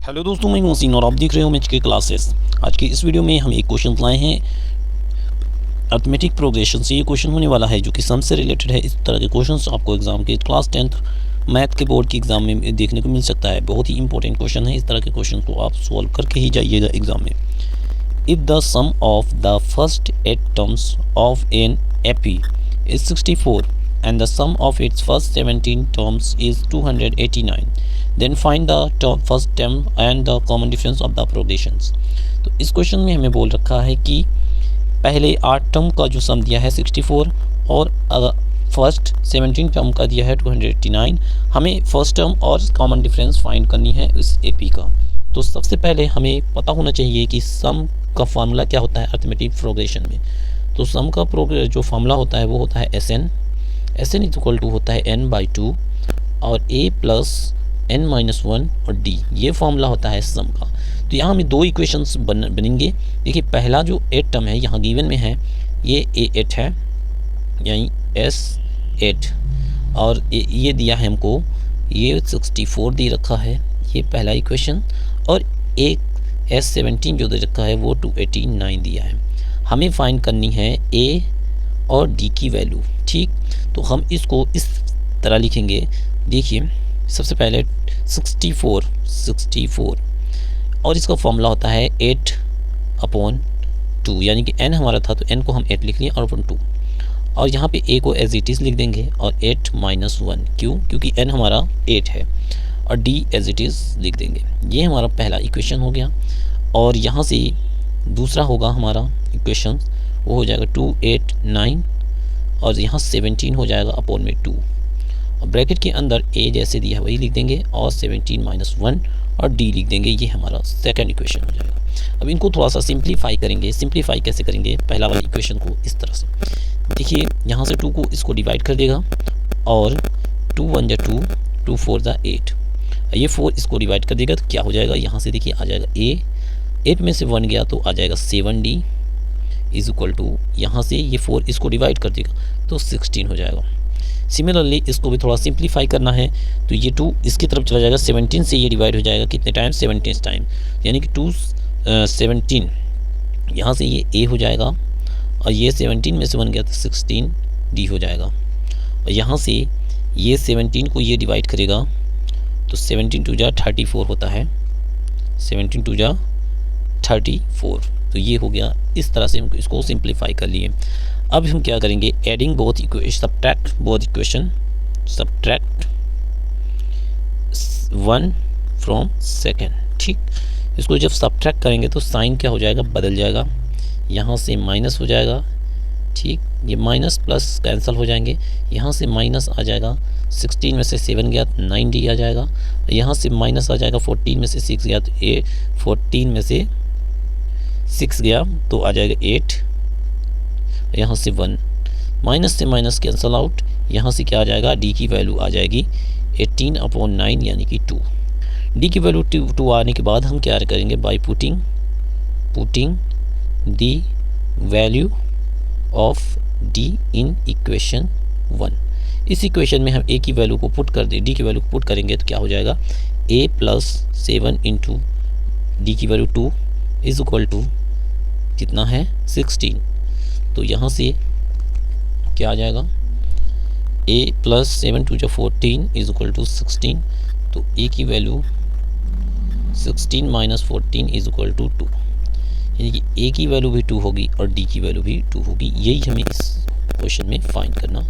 Hello दोस्तों, मैं मोहसिन और आप देख रहे हो मैच के क्लासेस। आज की इस वीडियो में हम एक क्वेश्चन लाए हैं अर्थमेटिक प्रोग्रेशन से। ये क्वेश्चन होने वाला है जो कि सम से रिलेटेड है। इस तरह के क्वेश्चंस आपको एग्जाम के क्लास 10th मैथ के बोर्ड के एग्जाम में देखने को मिल सकता है। बहुत ही इंपॉर्टेंट क्वेश्चन है। इस तरह के क्वेश्चन को आप सॉल्व करके ही जाइएगा एग्जाम में। If the sum of the first 8 terms of an AP is 64 and the sum of its first 17 terms is 289, then find the first term and the common difference of the progressions। तो इस question में हमें बोल रखा है कि पहले 8 term का जो सम दिया है 64 और फर्स्ट 17 टर्म का दिया है 289। हमें फर्स्ट टर्म और कॉमन डिफरेंस फाइंड करनी है इस एपी का। तो सबसे पहले हमें पता होना चाहिए कि सम का फार्मूला क्या होता है अर्थमेटिक प्रोग्रेशन में। तो सम का जो फार्मूला होता है वो होता है एस एन इक्वल टू होता है n/2 और a प्लस n-1 और d। ये फार्मूला होता है सम का। तो यहाँ हमें दो इक्वेशंस बनेंगे। देखिए पहला जो 8 टर्म है यहाँ गिवन में है, ये a8 है, यानी s8, और ये दिया है हमको, ये 64 दे रखा है, ये पहला इक्वेशन। और एक s17 जो दे रखा है वो 289 दिया है। हमें फाइंड करनी है a और d की वैल्यू। ठीक, तो हम इसको इस तरह लिखेंगे। देखिए सबसे पहले 64 और इसका फॉर्मूला होता है 8/2, यानी कि n हमारा था तो n को हम 8 लिख लिए और 2, और यहाँ पे a को एज इट इज़ लिख देंगे और 8-1। क्यों? क्योंकि n हमारा 8 है, और d एज इट इज़ लिख देंगे। ये हमारा पहला इक्वेशन हो गया। और यहाँ से दूसरा होगा हमारा इक्वेशन, वो हो जाएगा 289 और यहाँ 17 हो जाएगा अपॉन में 2, और ब्रैकेट के अंदर a जैसे दिया है वही लिख देंगे और 17-1 और d लिख देंगे। ये हमारा सेकंड इक्वेशन हो जाएगा। अब इनको थोड़ा सा सिंप्लीफाई करेंगे। सिंप्लीफाई कैसे करेंगे? पहला वाला इक्वेशन को इस तरह से देखिए, यहाँ से 2 को इसको डिवाइड कर देगा और 2 1 जा 2, 2 4 जा 8, ये 4 इसको डिवाइड कर देगा तो क्या हो जाएगा? यहाँ से देखिए आ जाएगा a, 8 में से 1 गया तो आ जाएगा 7d इज इक्वल टू, यहाँ से ये 4 इसको डिवाइड कर देगा तो 16 हो जाएगा। सिमिलरली इसको भी थोड़ा सिंप्लीफाई करना है तो ये 2 इसकी तरफ चला जाएगा, 17 से ये डिवाइड हो जाएगा कितने टाइम? 17 टाइम, यानी कि 17, यहाँ से ये a हो जाएगा और ये 17 में से 1 गया तो 16d हो जाएगा, और यहाँ से ये 17 को ये डिवाइड करेगा तो 17 2 जा 34 होता है, 17 2 जा 34। तो ये हो गया। इस तरह से हम इसको सिंप्लीफाई कर लिए। अब हम क्या करेंगे? Adding both equation, subtract both equation, subtract 1 from second. ठीक, इसको जब सब्ट्रैक्ट करेंगे तो साइन क्या हो जाएगा? बदल जाएगा, यहाँ से माइनस हो जाएगा। ठीक, ये माइनस प्लस कैंसिल हो जाएंगे, यहाँ से माइनस आ जाएगा, 16 में से 7 गया तो 9d आ जाएगा, यहाँ से माइनस आ जाएगा, 14 में से 6 गया तो 14 में से 6 गया तो आ जाएगा 8, यहाँ से 1, माइनस से माइनस कैंसल आउट, यहाँ से क्या आ जाएगा? d की वैल्यू आ जाएगी 18/9 यानी कि 2। d की वैल्यू 2 आने के बाद हम क्या करेंगे? By putting the value of d in equation 1। इस इक्वेशन में हम a की वैल्यू को पुट कर दें, d की वैल्यू को पुट करेंगे तो क्या हो जाएगा? a प्लस 7 इंटू d की वैल्यू 2 इज इक्वल टू कितना है? 16। तो यहाँ से क्या आ जाएगा? a प्लस 7 2 जा 14 इज इक्वल टू 16। तो a की value 16 minus 14 is equal to 2, यानी कि a की वैल्यू भी 2 होगी और d की वैल्यू भी 2 होगी। यही हमें इस क्वेश्चन में फाइंड करना